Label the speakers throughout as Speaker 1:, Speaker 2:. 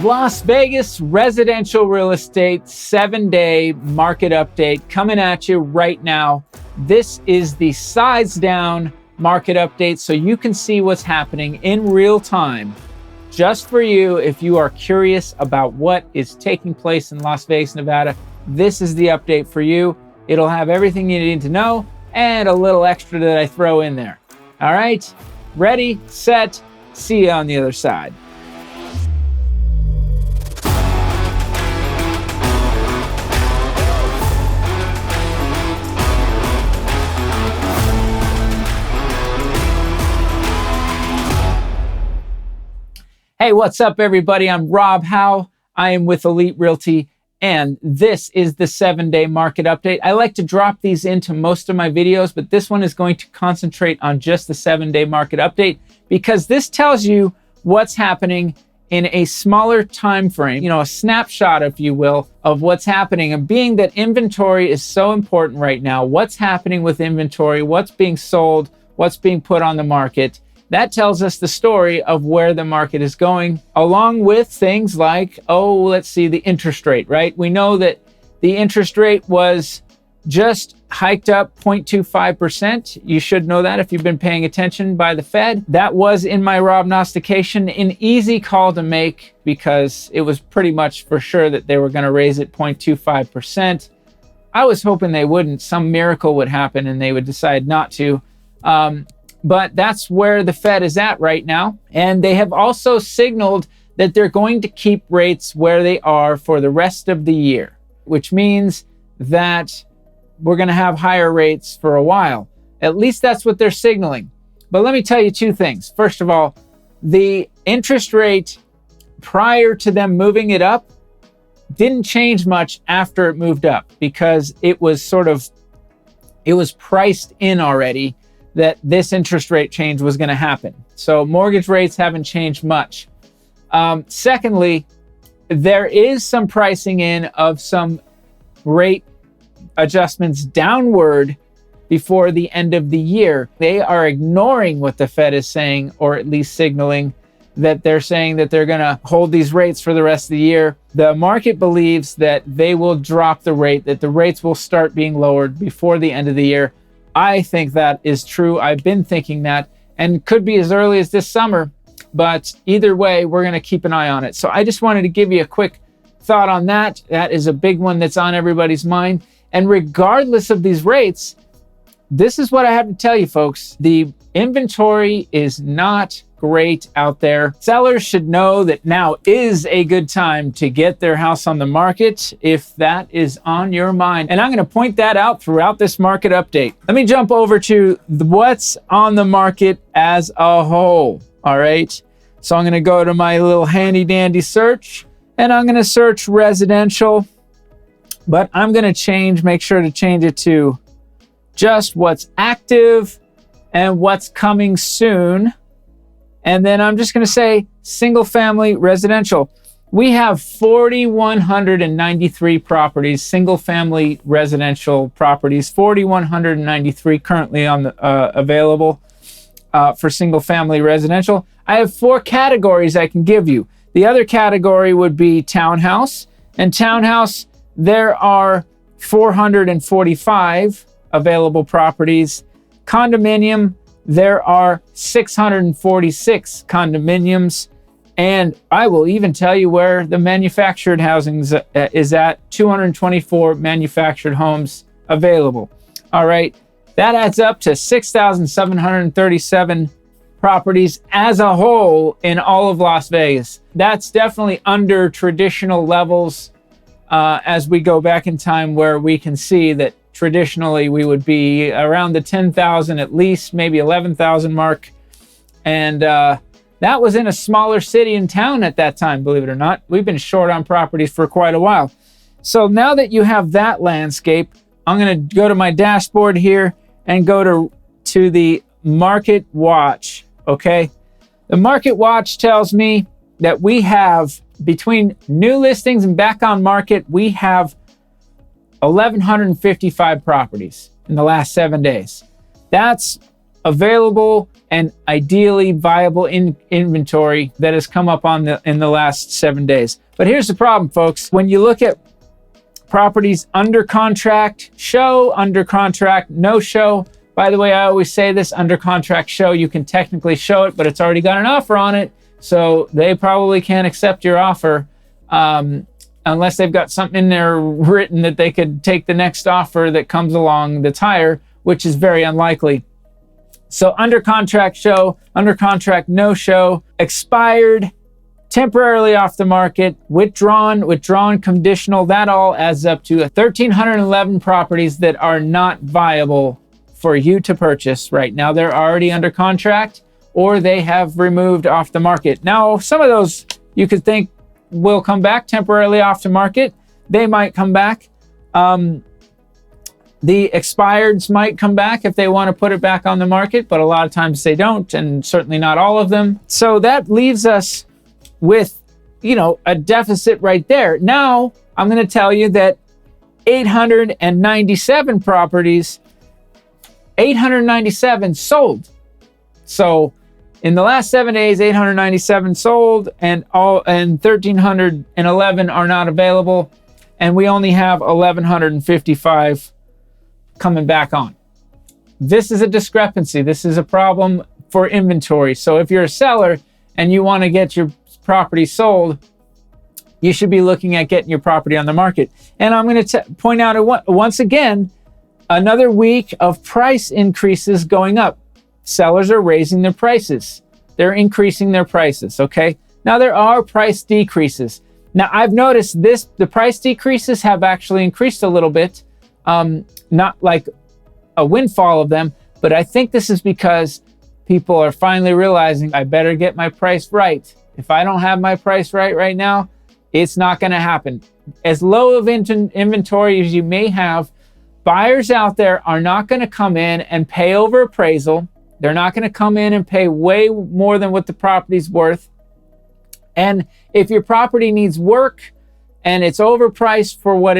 Speaker 1: Las Vegas residential real estate 7-day market update coming at you right now. This is the size down market update so you can see what's happening in real time just for you. If you are curious about what is taking place in Las Vegas, Nevada, this is the update for you. It'll have everything you need to know and a little extra that I throw in there. All right, ready, set, see you on the other side. Hey, what's up, everybody? I'm Rob Howe. I am with Elite Realty, and this is the 7-day market update. I like to drop these into most of my videos, but this one is going to concentrate on just the 7-day market update because this tells you what's happening in a smaller time frame, you know, a snapshot, if you will, of what's happening. And being that inventory is so important right now, what's happening with inventory, what's being sold, what's being put on the market, that tells us the story of where the market is going, along with things like, let's see, the interest rate, right? We know that the interest rate was just hiked up 0.25%. You should know that if you've been paying attention by the Fed. That was, in my prognostication, an easy call to make because it was pretty much for sure that they were going to raise it 0.25%. I was hoping they wouldn't. Some miracle would happen and they would decide not to. But that's where the Fed is at right now. And they have also signaled that they're going to keep rates where they are for the rest of the year, which means that we're going to have higher rates for a while. At least that's what they're signaling. But let me tell you two things. First of all, the interest rate prior to them moving it up didn't change much after it moved up because it was priced in already that this interest rate change was going to happen. So mortgage rates haven't changed much. Secondly, there is some pricing in of some rate adjustments downward before the end of the year. They are ignoring what the Fed is saying, or at least signaling that they're saying that they're going to hold these rates for the rest of the year. The market believes that they will drop the rate, that the rates will start being lowered before the end of the year. I think that is true. I've been thinking that, and could be as early as this summer, but either way, we're going to keep an eye on it. So I just wanted to give you a quick thought on that. That is a big one that's on everybody's mind. And regardless of these rates, this is what I have to tell you, folks. The inventory is not great out there. Sellers should know that now is a good time to get their house on the market if that is on your mind. And I'm going to point that out throughout this market update. Let me jump over to what's on the market as a whole. All right. So I'm going to go to my little handy dandy search and I'm going to search residential, but I'm going to make sure to change it to just what's active and what's coming soon. And then I'm just going to say single family residential. We have 4,193 properties, single family residential properties, 4,193 currently on the available for single family residential. I have 4 categories I can give you. The other category would be townhouse. And townhouse, there are 445 available properties. Condominium, there are 646 condominiums, and I will even tell you where the manufactured housing is at, 224 manufactured homes available. All right, that adds up to 6,737 properties as a whole in all of Las Vegas. That's definitely under traditional levels as we go back in time, where we can see that traditionally, we would be around the 10,000 at least, maybe 11,000 mark. And that was in a smaller city and town at that time, believe it or not. We've been short on properties for quite a while. So now that you have that landscape, I'm going to go to my dashboard here and go to the Market Watch, okay? The Market Watch tells me that we have, between new listings and back on market, we have 1,155 properties in the last 7 days. That's available and ideally viable inventory that has come up in the last 7 days. But here's the problem, folks. When you look at properties under contract, show, under contract, no show. By the way, I always say this, under contract show, you can technically show it, but it's already got an offer on it. So they probably can't accept your offer unless they've got something in there written that they could take the next offer that comes along that's higher, which is very unlikely. So under contract show, under contract no show, expired, temporarily off the market, withdrawn conditional, that all adds up to 1,311 properties that are not viable for you to purchase right now. They're already under contract or they have removed off the market. Now, some of those you could think will come back temporarily off the market. They might come back. The expireds might come back if they want to put it back on the market, but a lot of times they don't, and certainly not all of them. So that leaves us with, a deficit right there. Now, I'm going to tell you that 897 properties, 897 sold. So in the last 7 days, 897 sold and 1,311 are not available. And we only have 1,155 coming back on. This is a discrepancy. This is a problem for inventory. So if you're a seller and you want to get your property sold, you should be looking at getting your property on the market. And I'm going to point out once again, another week of price increases going up. Sellers are raising their prices. They're increasing their prices, okay? Now there are price decreases. Now I've noticed the price decreases have actually increased a little bit. Not like a windfall of them, but I think this is because people are finally realizing I better get my price right. If I don't have my price right now, it's not going to happen. As low of inventory as you may have, buyers out there are not going to come in and pay over appraisal. They're not going to come in and pay way more than what the property's worth. And if your property needs work and it's overpriced for what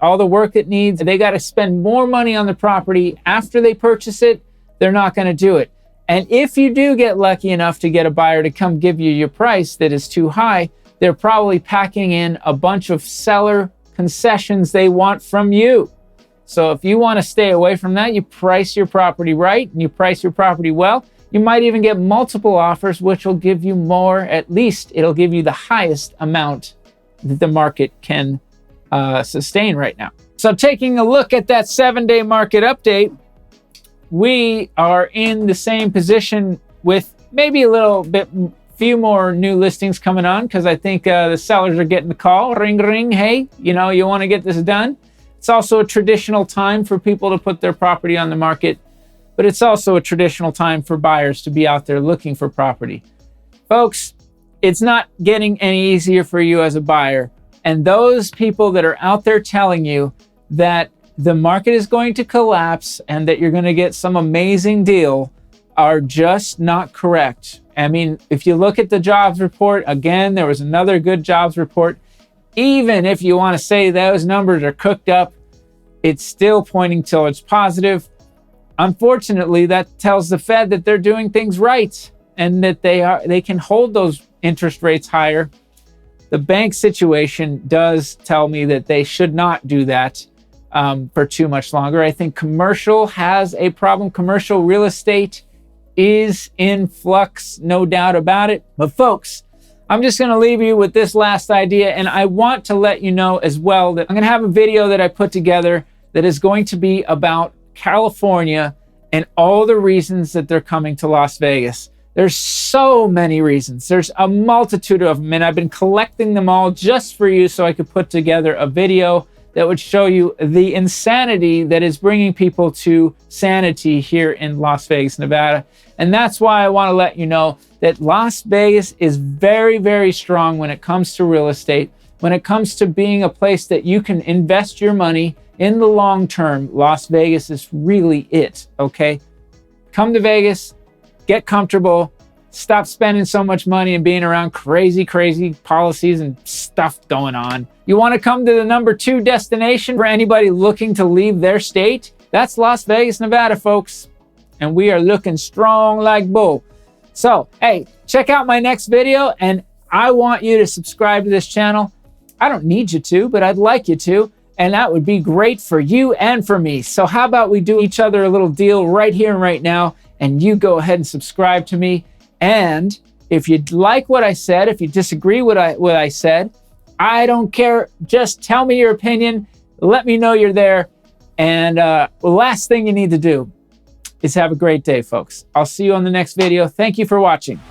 Speaker 1: all the work it needs, they got to spend more money on the property after they purchase it, they're not going to do it. And if you do get lucky enough to get a buyer to come give you your price that is too high, they're probably packing in a bunch of seller concessions they want from you. So if you want to stay away from that, you price your property right and you price your property well. You might even get multiple offers, which will give you more. At least it'll give you the highest amount that the market can sustain right now. So taking a look at that 7-day market update, we are in the same position with maybe a little bit, few more new listings coming on because I think the sellers are getting the call, ring, ring, hey, you want to get this done. It's also a traditional time for people to put their property on the market, but it's also a traditional time for buyers to be out there looking for property. Folks, it's not getting any easier for you as a buyer. And those people that are out there telling you that the market is going to collapse and that you're going to get some amazing deal are just not correct. I mean, if you look at the jobs report, again, there was another good jobs report. Even if you want to say those numbers are cooked up, it's still pointing towards positive. Unfortunately, that tells the Fed that they're doing things right and that they can hold those interest rates higher. The bank situation does tell me that they should not do that for too much longer. I think commercial has a problem. Commercial real estate is in flux, no doubt about it. But folks, I'm just going to leave you with this last idea. And I want to let you know as well that I'm going to have a video that I put together that is going to be about California and all the reasons that they're coming to Las Vegas. There's so many reasons. There's a multitude of them, and I've been collecting them all just for you so I could put together a video that would show you the insanity that is bringing people to sanity here in Las Vegas, Nevada. And that's why I want to let you know that Las Vegas is very, very strong when it comes to real estate. When it comes to being a place that you can invest your money in the long term, Las Vegas is really it, okay? Come to Vegas, get comfortable, stop spending so much money and being around crazy policies and stuff going on. You want to come to the number 2 destination for anybody looking to leave their state? That's Las Vegas, Nevada, folks. and we are looking strong like bull. So, hey, check out my next video, and I want you to subscribe to this channel. I don't need you to, but I'd like you to, and that would be great for you and for me. So how about we do each other a little deal right here and right now, and you go ahead and subscribe to me. And if you like what I said, if you disagree with what I said, I don't care. Just tell me your opinion. Let me know you're there. And the last thing you need to do is have a great day, folks. I'll see you on the next video. Thank you for watching.